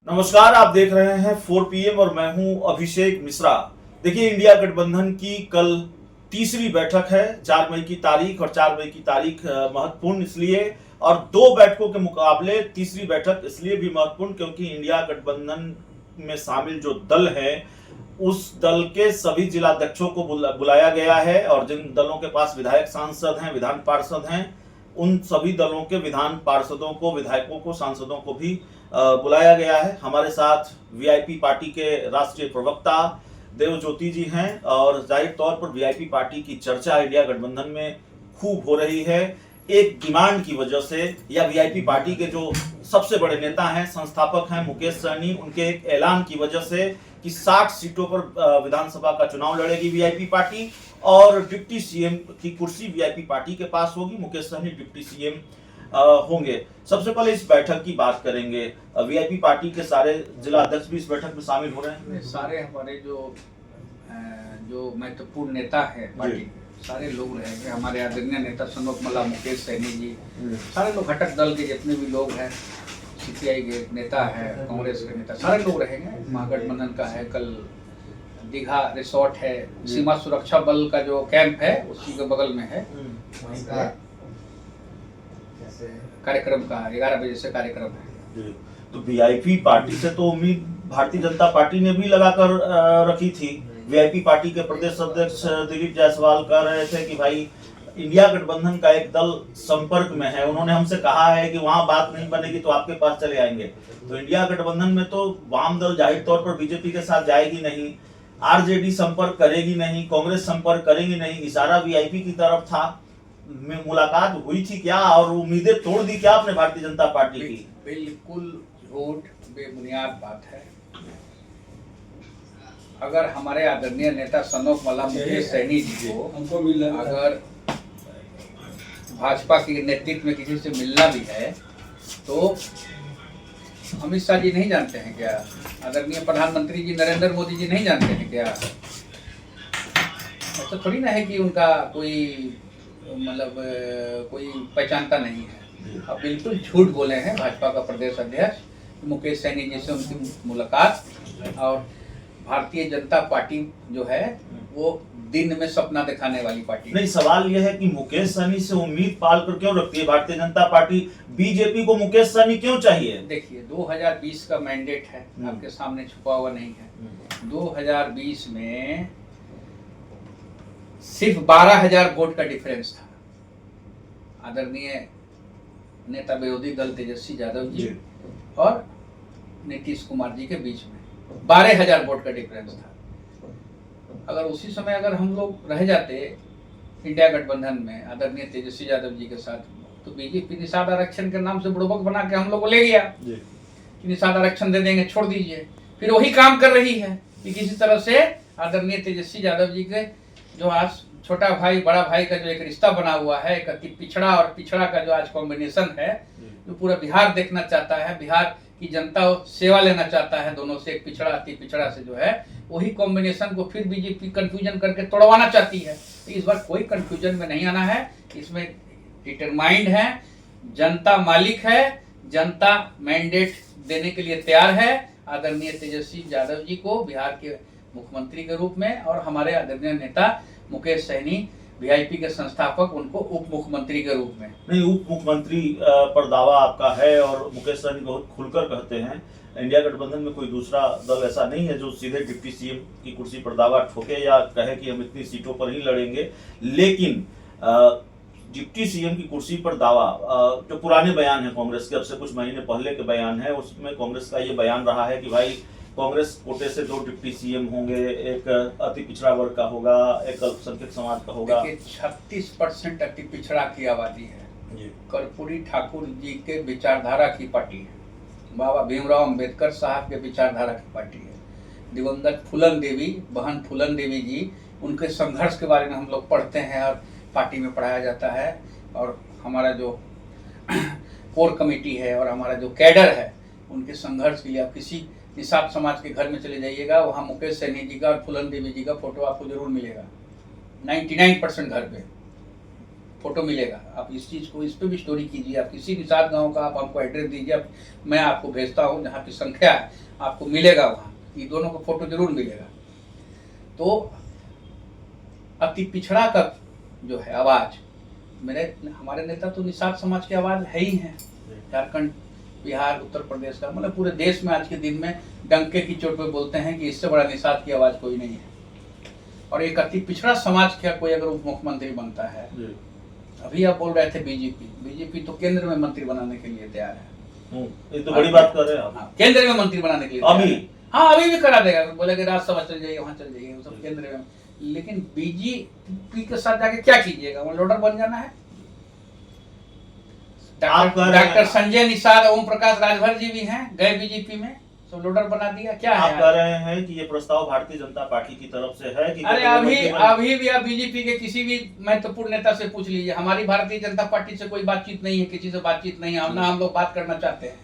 नमस्कार, आप देख रहे हैं 4 PM और मैं हूं अभिषेक मिश्रा। देखिए, इंडिया गठबंधन की कल तीसरी बैठक है। 4 मई की तारीख और 4 मई की तारीख महत्वपूर्ण इसलिए और 2 बैठकों के मुकाबले तीसरी बैठक इसलिए भी महत्वपूर्ण क्योंकि इंडिया गठबंधन में शामिल जो दल है उस दल के सभी जिलाध्यक्षों को बुलाया गया है और जिन दलों के पास विधायक सांसद हैं, विधान पार्षद हैं, उन सभी दलों के विधान पार्षदों को, विधायकों को, सांसदों को भी बुलाया गया है। हमारे साथ वीआईपी पार्टी के राष्ट्रीय प्रवक्ता देवज्योति जी हैं और जाहिर तौर पर वीआईपी पार्टी की चर्चा इंडिया गठबंधन में खूब हो रही है एक डिमांड की वजह से, या वीआईपी पार्टी के जो सबसे बड़े नेता हैं, संस्थापक हैं मुकेश सहनी, उनके एक ऐलान की वजह से कि 60 सीटों पर विधानसभा का चुनाव लड़ेगी वीआईपी पार्टी और डिप्टी सीएम की कुर्सी वीआईपी पार्टी के पास होगी। मुकेश सहनी डिप्टी सीएम होंगे। सबसे पहले इस बैठक की बात करेंगे। वीआईपी पार्टी के सारे जिला अध्यक्ष भी इस बैठक में शामिल हो रहे हैं। सारे हमारे जो महत्वपूर्ण नेता है पार्टी, सारे लोग रहेंगे। हमारे आदरणीय नेता सनोक मला, मुकेश सहनी जी, सारे लोग घटक दल के जितने भी लोग हैं, सीपीआई के नेता है, कांग्रेस के नेता, सारे लोग रहेंगे। महागठबंधन का है, कल दीघा रिसोर्ट है, सीमा सुरक्षा बल का जो कैंप है उसी के बगल में है, वहीं का कार्यक्रम का 11 बजे से कार्यक्रम है। तो वीआईपी पार्टी से तो उम्मीद भारतीय जनता पार्टी ने भी लगाकर रखी थी। वीआईपी पार्टी के प्रदेश अध्यक्ष दिलीप जायसवाल कह रहे थे कि भाई इंडिया गठबंधन का एक दल संपर्क में है, उन्होंने हमसे कहा है कि वहां बात नहीं बनेगी तो आपके पास चले आएंगे। तो इंडिया गठबंधन में तो वाम दल जाहिर तौर पर बीजेपी के साथ जाएगी नहीं, आरजेडी संपर्क करेगी नहीं, कांग्रेस संपर्क करेगी नहीं, इशारा वीआईपी की तरफ था। मुलाकात हुई थी क्या और उम्मीदें तोड़ दी क्या आपने भारतीय जनता पार्टी की? बिल्कुल झूठ, बेबुनियाद बात है। अगर हमारे आदरणीय नेता सनोक मला, मुकेश सहनी जी को अगर भाजपा के नेतृत्व में किसी से मिलना भी है तो अमित शाह जी नहीं जानते हैं क्या? आदरणीय प्रधानमंत्री जी नरेंद्र मोदी जी नहीं जानते हैं क्या? ऐसा थोड़ी ना है कि उनका कोई मतलब कोई पहचानता नहीं है। अब बिल्कुल झूठ बोले हैं भाजपा का प्रदेश अध्यक्ष मुकेश सहनी जी से उनकी मुलाकात, और भारतीय जनता पार्टी जो है वो दिन में सपना दिखाने वाली पार्टी नहीं। सवाल यह है कि मुकेश सहनी से उम्मीद पाल कर क्यों रखती है भारतीय जनता पार्टी? बीजेपी को मुकेश सहनी क्यों चाहिए? देखिए, 2020 का मैंडेट है, आपके सामने छुपा हुआ नहीं है। 2020 में सिर्फ 12,000 वोट का डिफरेंस था आदरणीय नेता विरोधी दल तेजस्वी यादव जी और नीतीश कुमार जी के बीच में 12,000 वोट का डिफरेंस था। अगर उसी समय अगर हम लोग रह जाते इंडिया गठबंधन में आदरणीय तेजस्वी यादव जी के साथ, तो बीजेपी निषाद आरक्षण के नाम से बुड़बक बना के हम लोग को ले गया कि निषाद आरक्षण दे देंगे, छोड़ दीजिए। फिर वही काम कर रही है कि किसी तरह से आदरणीय तेजस्वी यादव जी के जो आज छोटा भाई बड़ा भाई का जो एक रिश्ता बना हुआ है, एक अति पिछड़ा और पिछड़ा का जो आज कॉम्बिनेशन है, जो पूरा बिहार देखना चाहता है, बिहार की जनता सेवा लेना चाहता है, दोनों से एक पिछड़ा अति पिछड़ा से जो है, वही कॉम्बिनेशन को फिर बीजेपी कंफ्यूजन करके तोड़वाना चाहती है। तो इस बार कोई कंफ्यूजन में नहीं आना है, इसमें डिटरमाइंड है, जनता मालिक है, जनता मैंडेट देने के लिए तैयार है आदरणीय तेजस्वी यादव जी को बिहार के मुख्यमंत्री के रूप में, और हमारे आदरणीय नेता मुकेश सहनी वीआईपी के संस्थापक उनको उप मुख्यमंत्री के रूप में। नहीं, उप मुख्यमंत्री पर दावा आपका है और मुकेश सहनी बहुत खुलकर कहते हैं इंडिया गठबंधन में कोई दूसरा दल ऐसा नहीं है जो सीधे डिप्टी सीएम की कुर्सी पर दावा ठोके या कहे कि हम इतनी सीटों पर ही लड़ेंगे। लेकिन डिप्टी सीएम की कुर्सी पर दावा, जो पुराने बयान है कांग्रेस के, अब से कुछ महीने पहले के बयान है, उसमें कांग्रेस का ये बयान रहा है कि भाई कांग्रेस कोटे से 2 डिप्टी सीएम होंगे, एक अति पिछड़ा वर्ग का होगा, एक अल्पसंख्यक समाज का होगा। 36% अति पिछड़ा की आबादी है। कर्पूरी ठाकुर जी के विचारधारा की पार्टी है, बाबा भीमराव अंबेडकर साहब के विचारधारा की पार्टी है। दिवंगत फूलन देवी, बहन फूलन देवी जी, उनके संघर्ष के बारे में हम लोग पढ़ते हैं और पार्टी में पढ़ाया जाता है। और हमारा जो कोर कमेटी है और हमारा जो कैडर है, उनके संघर्ष के लिए आप किसी निषाद समाज के घर में चले जाइएगा, वहाँ मुकेश सहनी जी का और फूलन देवी जी का फोटो आपको जरूर मिलेगा। 99% घर पे फोटो मिलेगा। आप इस चीज़ को, इस पे भी स्टोरी कीजिए। आप किसी निषाद गांव का आप हमको एड्रेस दीजिए, मैं आपको भेजता हूँ, जहाँ की संख्या है आपको मिलेगा, वहाँ ये दोनों का फोटो जरूर मिलेगा। तो अति पिछड़ा का जो है आवाज़, हमारे नेता तो निषाद समाज की आवाज़ है ही है। झारखंड, बिहार, उत्तर प्रदेश का, मतलब पूरे देश में आज के दिन में डंके की चोट पे बोलते हैं कि इससे बड़ा निषाद की आवाज़ कोई नहीं है। और एक अति पिछड़ा समाज का कोई अगर उप मुख्यमंत्री बनता है, अभी आप बोल रहे थे बीजेपी तो केंद्र में मंत्री बनाने के लिए तैयार है। ये तो बड़ी बात कर रहे हैं आप। केंद्र में मंत्री बनाने के लिए अभी, हाँ अभी भी करा देगा, बोले कि राज्यसभा चल जाइए, वहाँ चल जाइए, सब केंद्र में। लेकिन बीजेपी के साथ जाके क्या कीजिएगा, वहाँ लोडर बन जाना है। डॉक्टर संजय निषाद, ओम प्रकाश राजभर जी भी हैं, गए बीजेपी में, सब लोडर बना दिया। क्या आप है कह रहे हैं कि ये प्रस्ताव भारतीय जनता पार्टी की तरफ से है कि अरे अभी भी आप बीजेपी के किसी भी महत्वपूर्ण नेता से पूछ लीजिए, हमारी भारतीय जनता पार्टी से कोई बातचीत नहीं है, किसी से बातचीत नहीं है, ना हम लोग बात करना चाहते हैं,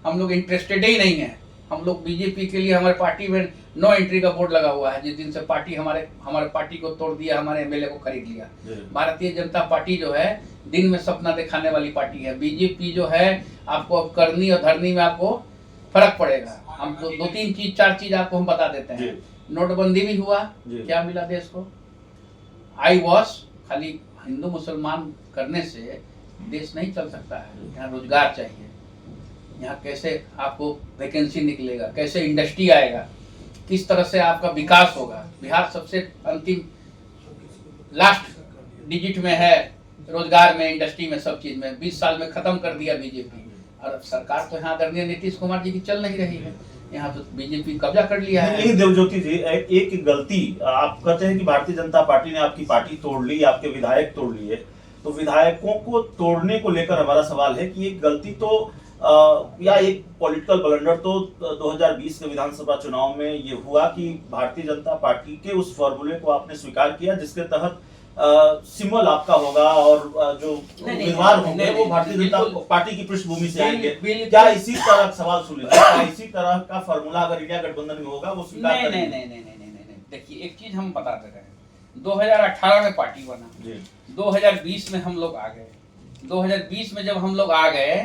हम लोग इंटरेस्टेड ही नहीं है। हम लोग बीजेपी के लिए, हमारे पार्टी में नो एंट्री का बोर्ड लगा हुआ है। जिस दिन से पार्टी हमारे पार्टी को तोड़ दिया, हमारे एमएलए को खरीद लिया। भारतीय जनता पार्टी जो है दिन में सपना दिखाने वाली पार्टी है। बीजेपी जो है आपको अब करनी और धरनी में आपको फर्क पड़ेगा। हम दो तीन चीज, चार चीज आपको हम बता देते हैं। नोटबंदी भी हुआ, क्या मिला देश को? आई वॉश, खाली हिंदू मुसलमान करने से देश नहीं चल सकता है। यहाँ रोजगार चाहिए, यहाँ कैसे आपको वैकेंसी निकलेगा, कैसे इंडस्ट्री आएगा, किस तरह से आपका विकास होगा। बिहार सबसे अंतिम लास्ट डिजिट में है रोजगार में, इंडस्ट्री में, सब चीज में। 20 साल में खत्म कर दिया बीजेपी। और सरकार तो यहाँ आदरणीय नीतीश कुमार जी की चल नहीं रही है, यहाँ तो बीजेपी कब्जा कर लिया है। नहीं देवज्योति जी, एक गलती आप कहते हैं कि भारतीय जनता पार्टी ने आपकी पार्टी तोड़ ली, आपके विधायक तोड़ लिए। तो विधायकों को तोड़ने को लेकर हमारा सवाल है कि एक गलती तो या एक पॉलिटिकल ब्लंडर तो 2020 के विधानसभा चुनाव में ये हुआ कि भारतीय जनता पार्टी के उस फॉर्मूले को आपने स्वीकार किया जिसके तहत सिंबल आपका होगा और जो उम्मीदवार होंगे वो भारतीय जनता पार्टी की पृष्ठभूमि से आएंगे। क्या इसी तरह सवाल सुन लीजिए, क्या इसी तरह का फॉर्मूला अगर इंडिया गठबंधन में होगा वो स्वीकार करेंगे? नहीं। देखिए एक चीज हम बता दे रहे हैं, 2018 में पार्टी बना, 2020 में हम लोग आ गए। 2020 में जब हम लोग आ गए,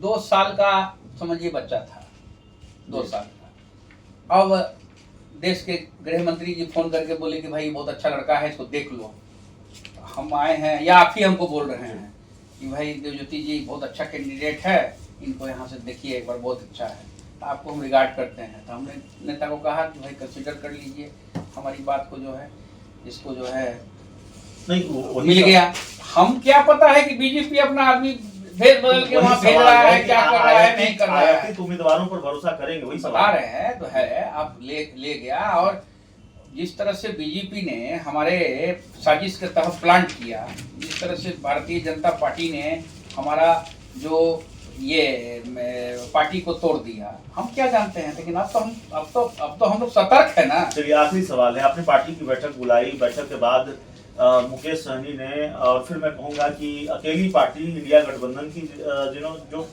2 साल का समझिए बच्चा था, 2 साल का। अब देश के गृह मंत्री जी फोन करके बोले कि भाई बहुत अच्छा लड़का है, इसको देख लो। हम आए हैं, या आप ही हमको बोल रहे हैं कि भाई देवज्योति जी बहुत अच्छा कैंडिडेट है, इनको यहाँ से देखिए एक बार, बहुत अच्छा है, तो आपको हम रिगार्ड करते हैं। तो हमने नेता को कहा कि भाई कंसिडर कर लीजिए हमारी बात को, जो है इसको जो है नहीं मिल गया। हम क्या पता है कि बीजेपी अपना आदमी भेज बदल के वहाँ भेज रहा है, क्या कर रहा है, नहीं कर रहा है। तो उम्मीदवारों पर भरोसा करेंगे, वही बता रहे हैं तो है। आप ले गया, और जिस तरह से बीजेपी ने हमारे साजिश के तहत प्लांट किया, जिस तरह से भारतीय जनता पार्टी ने हमारा जो ये पार्टी को तोड़ दिया, हम क्या जानते हैं। लेकिन अब तो हम लोग सतर्क है ना। चलिए आखिरी सवाल है, आपने पार्टी की बैठक बुलाई, बैठक के बाद मुकेश सहनी ने, और फिर मैं कहूंगा कि अकेली पार्टी इंडिया गठबंधन की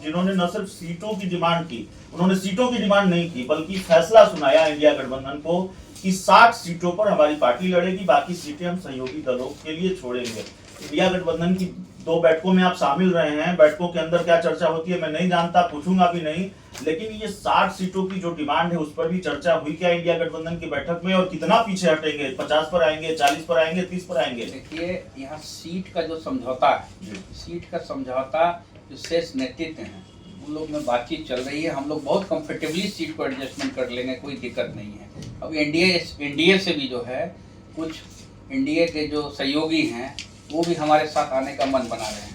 जिन्होंने न सिर्फ सीटों की डिमांड की, उन्होंने सीटों की डिमांड नहीं की बल्कि फैसला सुनाया इंडिया गठबंधन को कि 60 सीटों पर हमारी पार्टी लड़ेगी, बाकी सीटें हम सहयोगी दलों के लिए छोड़ेंगे। इंडिया गठबंधन की 2 बैठकों में आप शामिल रहे हैं, बैठकों के अंदर क्या चर्चा होती है मैं नहीं जानता, पूछूंगा भी नहीं, लेकिन ये 60 सीटों की जो डिमांड है उस पर भी चर्चा हुई क्या इंडिया गठबंधन की बैठक में, और कितना पीछे हटेंगे? 50 पर आएंगे, 40 पर आएंगे, 30 पर आएंगे? देखिए यहाँ सीट का जो समझौता है, सीट का समझौता जो शेष नेतृत्व है उन लोग में बातचीत चल रही है। हम लोग बहुत कंफर्टेबली सीट को एडजस्टमेंट कर लेंगे, कोई दिक्कत नहीं है। अब एनडीए से भी जो है कुछ एनडीए के जो सहयोगी हैं वो भी हमारे साथ आने का मन बना रहे हैं।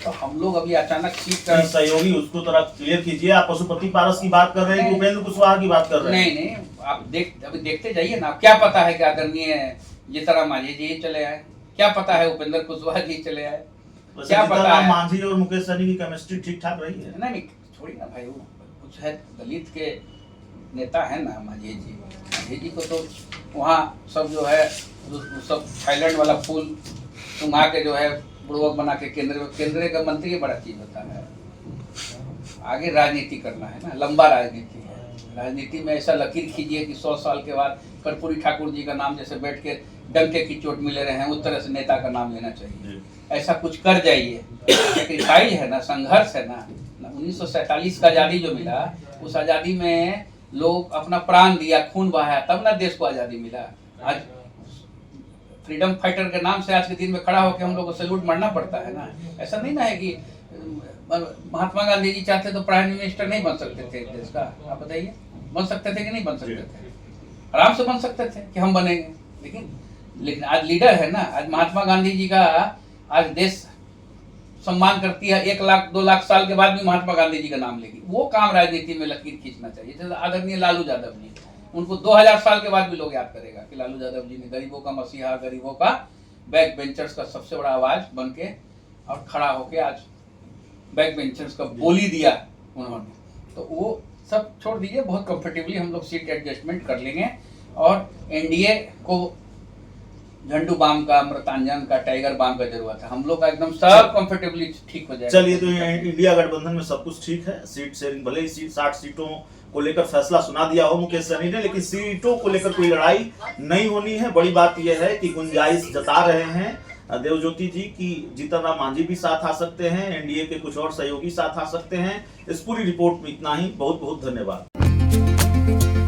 तो हम लोग अभी अचानक सीट का सहयोगी उसको थोड़ा क्लियर कीजिए। आप पशुपति पारस की बात कर रहे हैं, उपेंद्र कुशवाहा की बात कर रहे हैं? नहीं, आप अभी देखते जाइए ना। क्या पता है कि आदरणीय जीतन मांझी जी चले आए, क्या पता है उपेंद्र कुशवाहा जी चले आए, क्या पता है मांझी और मुकेश सहनी की केमिस्ट्री ठीक ठाक रही है? नहीं छोड़ी ना भाई, वो कुछ है दलित के नेता है ना मांझी जी को तो वहाँ सब जो है सब थाईलैंड वाला फूल सुंघा के जो है बुड़वक बना के केंद्र का मंत्री बड़ा चीज होता है। आगे राजनीति करना है ना, लंबा राजनीति है। राजनीति में ऐसा लकीर खींचिए कि 100 साल के बाद कर्पूरी ठाकुर जी का नाम जैसे बैठ के डंके की चोट मिले रहे हैं, उस तरह से नेता का नाम लेना चाहिए। जी। ऐसा कुछ कर जाइए। सेक्रीफाइस है ना, संघर्ष है ना। 1947 का आज़ादी जो मिला, उस आज़ादी में लोग अपना प्राण दिया, खून बहाया, तब ना देश को आज़ादी मिला। आज फ्रीडम फाइटर के नाम से आज के दिन में खड़ा होकर हम लोग को सैल्यूट मारना पड़ता है ना। ऐसा नहीं ना है कि महात्मा गांधी जी चाहते तो प्राइम मिनिस्टर नहीं बन सकते थे देश का। आप बताइए, बन सकते थे कि नहीं बन सकते थे? आराम से बन सकते थे कि हम बनेंगे। लेकिन आज लीडर है ना। आज महात्मा गांधी जी का आज देश सम्मान करती है। 1 लाख 2 लाख साल के बाद भी महात्मा गांधी जी का नाम लेगी। वो काम राजनीति में लकीर खींचना चाहिए। जैसे आदरणीय लालू यादव जी, उनको 2000 साल के बाद भी लोग याद करेगा कि लालू यादव जी ने गरीबों का मसीहा, गरीबों का बैक बेंचर्स का सबसे बड़ा आवाज बन के और खड़ा होके आज बैक बेंचर्स का बोली दिया उन्होंने। तो वो सब छोड़ दीजिए, बहुत कंफर्टेबली हम लोग सीट एडजस्टमेंट कर लेंगे। और एनडीए को झंडू बाम का, अमृतांजन का, टाइगर बाम का जरूरत है। हम लोग का एकदम सब कंफर्टेबली ठीक हो जाएगा। चलिए, तो इंडिया गठबंधन में सब कुछ ठीक है। सीट शेयरिंग, भले ही 60 सीटों को लेकर फैसला सुना दिया हो मुकेश सहनी ने, लेकिन सीटों को लेकर कोई लड़ाई नहीं होनी है। बड़ी बात यह है कि गुंजाइश जता रहे हैं देवज्योति जी की जीतन राम मांझी भी साथ आ सकते हैं, एनडीए के कुछ और सहयोगी साथ आ सकते हैं। इस पूरी रिपोर्ट में इतना ही। बहुत बहुत धन्यवाद।